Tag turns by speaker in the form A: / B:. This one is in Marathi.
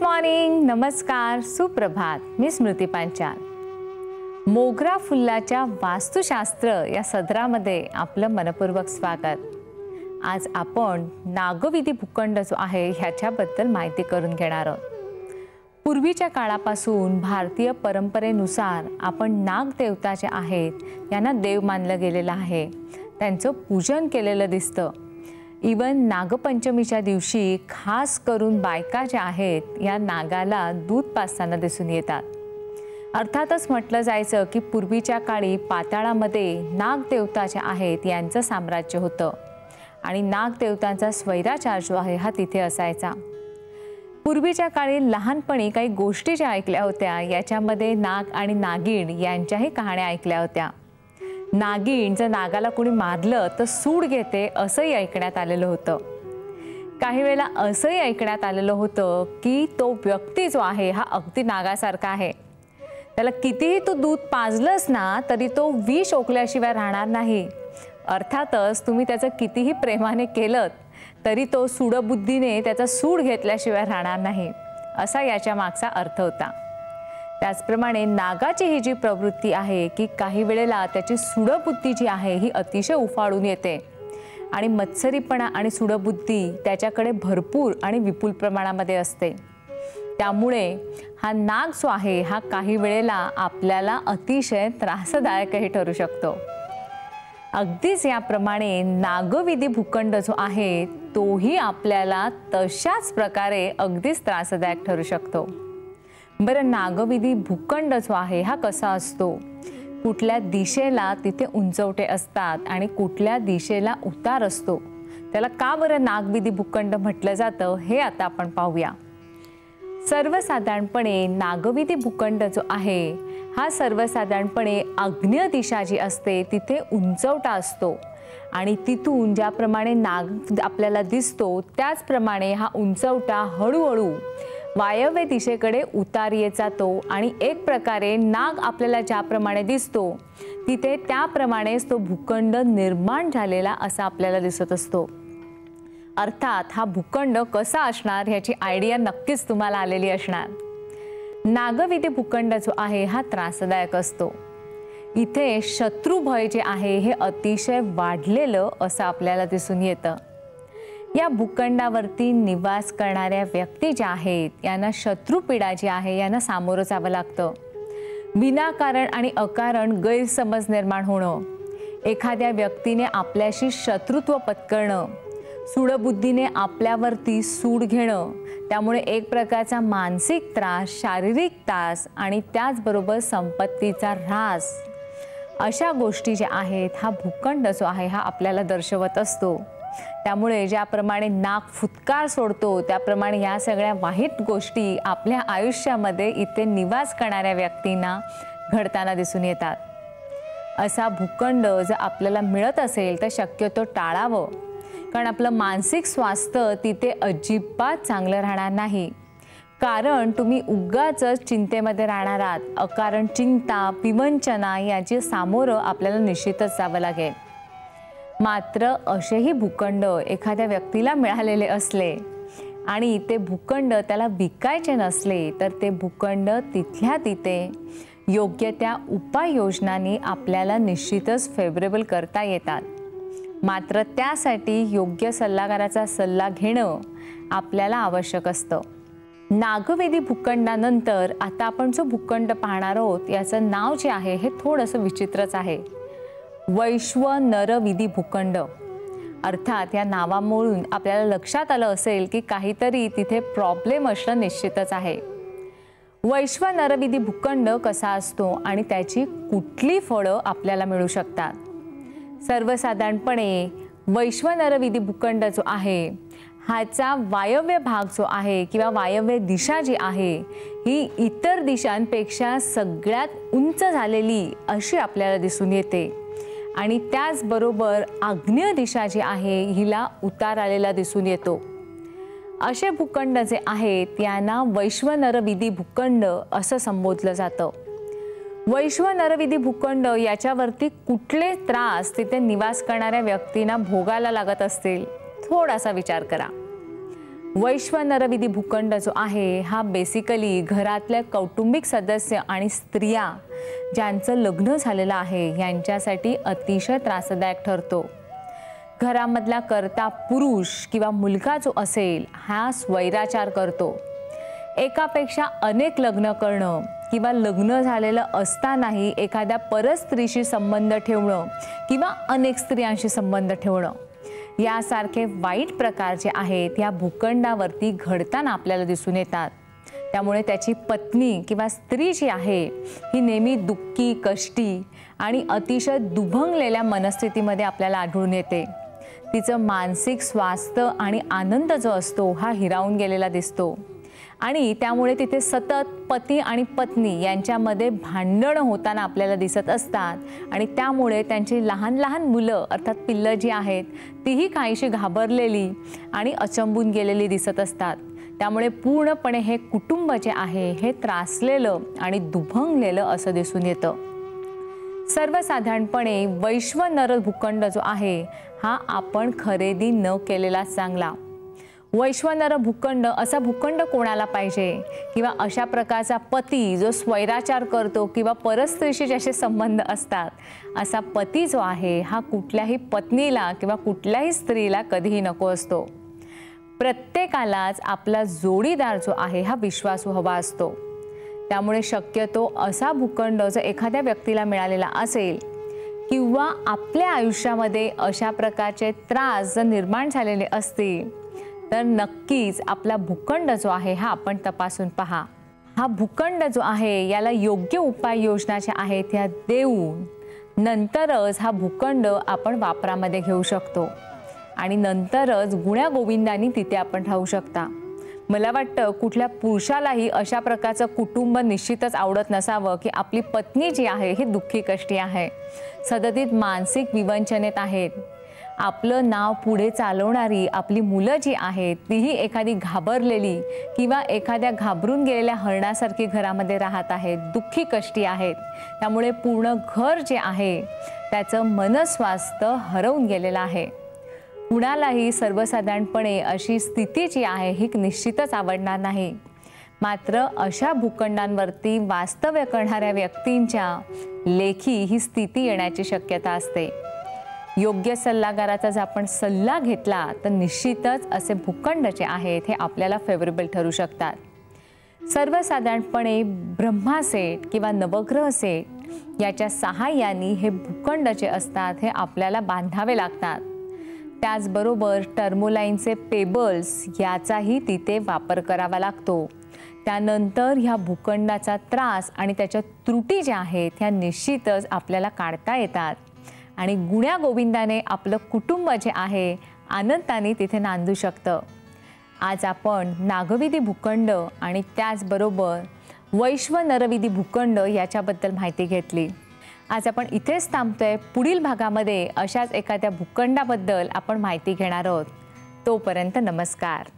A: मॉर्निंग, नमस्कार, सुप्रभात. मी स्मृती पांचाल. मोगरा फुलाच्या वास्तुशास्त्र या सदरामध्ये आपलं मनपूर्वक स्वागत. आज आपण नागविधी भूखंड जो आहे ह्याच्याबद्दल माहिती करून घेणार आहोत. पूर्वीच्या काळापासून भारतीय परंपरेनुसार आपण नागदेवता जे आहेत यांना देव मानलं गेलेलं आहे, त्यांचं पूजन केलेलं दिसतं. इवन नागपंचमीच्या दिवशी खास करून बायका ज्या आहेत या नागाला दूध पाजताना दिसून येतात. अर्थातच म्हटलं जायचं की पूर्वीच्या काळी पाताळामध्ये नागदेवता ज्या आहेत यांचं साम्राज्य होतं आणि नागदेवतांचा स्वैराचार जो आहे हा तिथे असायचा. पूर्वीच्या काळी लहानपणी काही गोष्टी ज्या ऐकल्या होत्या याच्यामध्ये नाग आणि नागिण यांच्याही कहाण्या ऐकल्या होत्या. नागिण जर नागाला कोणी मारलं तर सूड घेते असंही ऐकण्यात आलेलं होतं. काही वेळेला असंही ऐकण्यात आलेलं होतं की तो व्यक्ती जो आहे हा अगदी नागासारखा आहे, त्याला कितीही तू दूध पाजलंस ना तरी तो विष ओकल्याशिवाय राहणार नाही. अर्थातच तुम्ही त्याचं कितीही प्रेमाने केलं तरी तो सूडबुद्धीने त्याचा सूड घेतल्याशिवाय राहणार नाही, असा याच्या मागचा अर्थ होता. त्याचप्रमाणे नागाची ही जी प्रवृत्ती आहे की काही वेळेला त्याची सूडबुद्धी जी आहे ही अतिशय उफाळून येते आणि मत्सरीपणा आणि सूडबुद्धी त्याच्याकडे भरपूर आणि विपुल प्रमाणामध्ये असते. त्यामुळे हा नाग जो आहे हा काही वेळेला आपल्याला अतिशय त्रासदायकही ठरू शकतो. अगदीच याप्रमाणे नागविधी भूखंड जो आहे तोही आपल्याला तशाच प्रकारे अगदीच त्रासदायक ठरू शकतो. बरं, नागविधी भूखंड जो आहे हा कसा असतो, कुठल्या दिशेला तिथे उंचवटे असतात आणि कुठल्या दिशेला उतार असतो, त्याला का बरं नागविधी भूखंड म्हटलं जातं हे आता आपण पाहूया. सर्वसाधारणपणे नागविधी भूखंड जो आहे हा सर्वसाधारणपणे आग्नेय दिशा जी असते तिथे उंचवटा असतो आणि तिथून ज्याप्रमाणे नाग आपल्याला दिसतो त्याचप्रमाणे हा उंचवटा हळूहळू वायव्य दिशेकडे उतार येत जातो आणि एक प्रकारे नाग आपल्याला ज्याप्रमाणे दिसतो तिथे त्याप्रमाणेच तो भूखंड निर्माण झालेला असा आपल्याला दिसत असतो. अर्थात हा भूखंड कसा असणार ह्याची आयडिया नक्कीच तुम्हाला आलेली असणार. नागविधी भूखंड जो आहे हा त्रासदायक असतो. इथे शत्रुभय जे आहे हे अतिशय वाढलेलं असं आपल्याला दिसून येतं. या भूखंडावरती निवास करणाऱ्या व्यक्ती ज्या आहेत यांना शत्रुपीडा जी आहे यांना सामोरं जावं लागतं. विनाकारण आणि अकारण गैरसमज निर्माण होणं, एखाद्या व्यक्तीने आपल्याशी शत्रुत्व पत्करणं, सूडबुद्धीने आपल्यावरती सूड घेणं, त्यामुळे एक प्रकारचा मानसिक त्रास, शारीरिक त्रास आणि त्याचबरोबर संपत्तीचा ऱ्हास, अशा गोष्टी ज्या आहेत हा भूखंड जो आहे हा आपल्याला दर्शवत असतो. त्यामुळे ज्याप्रमाणे नाग फुटकार सोडतो त्याप्रमाणे या सगळ्या वाईट गोष्टी आपल्या आयुष्यामध्ये इथे निवास करणाऱ्या व्यक्तींना घडताना दिसून येतात. असा भूखंड जर आपल्याला मिळत असेल तर शक्यतो टाळावं, कारण आपलं मानसिक स्वास्थ्य तिथे अजिबात चांगलं राहणार नाही. कारण तुम्ही उगाच चिंतेमध्ये राहणार आहात. अकारण चिंता, विवंचना याची सामोरं आपल्याला निश्चितच जावं लागेल. मात्र असेही भूखंड एखाद्या व्यक्तीला मिळालेले असले आणि ते भूखंड त्याला विकायचे नसले तर ते भूखंड तिथल्या तिथे योग्य त्या उपाययोजनांनी आपल्याला निश्चितच फेवरेबल करता येतात. मात्र त्यासाठी योग्य सल्लागाराचा सल्ला घेणं आपल्याला आवश्यक असतं. नागविधी भूखंडानंतर आता आपण जो भूखंड पाहणार आहोत याचं नाव जे आहे हे थोडंसं विचित्रच आहे. वैश्वनरविधी भूखंड. अर्थात या नावामुळून आपल्याला लक्षात आलं असेल की काहीतरी तिथे प्रॉब्लेम असणं निश्चितच आहे. वैश्वनरविधी भूखंड कसा असतो आणि त्याची कुठली फळं आपल्याला मिळू शकतात. सर्वसाधारणपणे वैश्वनरविधी भूखंड जो आहे ह्याचा वायव्य भाग जो आहे किंवा वायव्य दिशा जी आहे ही इतर दिशांपेक्षा सगळ्यात उंच झालेली अशी आपल्याला दिसून येते आणि त्याचबरोबर आग्नेय दिशा जी आहे हिला उतार आलेला दिसून येतो. असे भूखंड जे आहेत यांना वैश्वनरविधी भूखंड असं संबोधलं जातं. वैश्वनरविधी भूखंड याच्यावरती कुठले त्रास तिथे निवास करणाऱ्या व्यक्तींना भोगायला लागत असतील थोडासा विचार करा. वैश्वनरविधी भूखंड जो आहे हा बेसिकली घरातल्या कौटुंबिक सदस्य आणि स्त्रिया ज्यांचं लग्न झालेलं आहे यांच्यासाठी अतिशय त्रासदायक ठरतो। घरामधला कर्ता पुरुष किंवा मुलगा जो असेल हा स्वैराचार करतो। एकापेक्षा अनेक लग्न करणं किंवा लग्न झालेलं असतानाही एखाद्या परस्त्रीशी संबंध ठेवणं किंवा अनेक स्त्रियांशी संबंध ठेवणं यासारखे वाईट प्रकार जे आहेत या भूखंडावरती घडताना आपल्याला दिसून येतात। त्यामुळे त्याची पत्नी किंवा स्त्री जी आहे ही नेहमी दुःखी, कष्टी आणि अतिशय दुभंगलेल्या मनस्थितीमध्ये आपल्याला आढळून येते। तिचं मानसिक स्वास्थ्य आणि आनंद जो असतो हा हिरावून गेलेला दिसतो आणि त्यामुळे तिथे सतत पती आणि पत्नी यांच्यामध्ये भांडणं होताना आपल्याला दिसत असतात आणि त्यामुळे त्यांची लहान लहान मुलं अर्थात पिल्लं जी आहेत तीही काहीशी घाबरलेली आणि अचंबून गेलेली दिसत असतात। त्यामुळे पूर्णपणे हे कुटुंब जे आहे हे त्रासलेलं आणि दुभंगलेलं असं दिसून येतं। सर्वसाधारणपणे वैश्वनर भूखंड जो आहे हा आपण खरेदी न केलेला चांगला। वैश्वनर भूखंड असा भूखंड कोणाला पाहिजे किंवा अशा प्रकारचा पती जो स्वैराचार करतो किंवा परस्त्रीशी ज्याचे संबंध असतात असा पती जो आहे हा कुठल्याही पत्नीला किंवा कुठल्याही स्त्रीला कधीही नको असतो। प्रत्येकालाच आपला जोडीदार जो आहे हा विश्वासू हवा असतो। त्यामुळे शक्यतो असा भूखंड जर एखाद्या व्यक्तीला मिळालेला असेल किंवा आपल्या आयुष्यामध्ये अशा प्रकारचे त्रास जर निर्माण झालेले असतील तर नक्कीच आपला भूखंड जो आहे हा आपण तपासून पहा। हा भूखंड जो आहे याला योग्य उपाययोजना ज्या आहेत त्या देऊन नंतरच हा भूखंड आपण वापरामध्ये घेऊ शकतो आणि नंतरच गुण्यागोविंदाने तिथे आपण राहू शकता। मला वाटतं कुठल्या पुरुषालाही अशा प्रकारचं कुटुंब निश्चितच आवडत नसावं की आपली पत्नी जी आहे ही दुःखी कष्टी आहे, सतत मानसिक विवंचनेत आहेत, आपलं नाव पुढे चालवणारी आपली मुलं जी आहेत तीही एखादी घाबरलेली किंवा एखाद्या घाबरून गेलेल्या हरणासारखी घरामध्ये राहत आहेत, दुःखी कष्टी आहेत। त्यामुळे पूर्ण घर जे आहे त्याचं मनस्वास्थ्य हरवून गेलेलं आहे। कुणालाही सर्वसाधारणपणे अशी स्थिती जी आहे ही निश्चितच आवडणार नाही। मात्र अशा भूखंडांवरती वास्तव्य करणाऱ्या व्यक्तींच्या लेखी ही स्थिती येण्याची शक्यता असते। योग्य सल्लागाराचा जर आपण सल्ला घेतला तर निश्चितच असे भूखंड जे आहेत हे आपल्याला फेवरेबल ठरू शकतात। सर्वसाधारणपणे ब्रह्मासेट किंवा नवग्रह सेट याच्या सहाय्याने हे भूखंड जे असतात हे आपल्याला बांधावे लागतात। त्याचबरोबर टर्मोलाईनचे पेबल्स याचाही तिथे वापर करावा लागतो। त्यानंतर ह्या भूखंडाचा त्रास आणि त्याच्या त्रुटी ज्या आहेत ह्या निश्चितच आपल्याला काढता येतात आणि गुण्यागोविंदाने आपलं कुटुंब जे आहे आनंदाने तिथे नांदू शकतं। आज आपण नागविधी भूखंड आणि त्याचबरोबर वैश्वनरविधी भूखंड याच्याबद्दल माहिती घेतली। आज आपण इथेच थांबतोय। पुढील भागामध्ये अशाच एखाद्या भूखंडाबद्दल आपण माहिती घेणार आहोत। तोपर्यंत नमस्कार।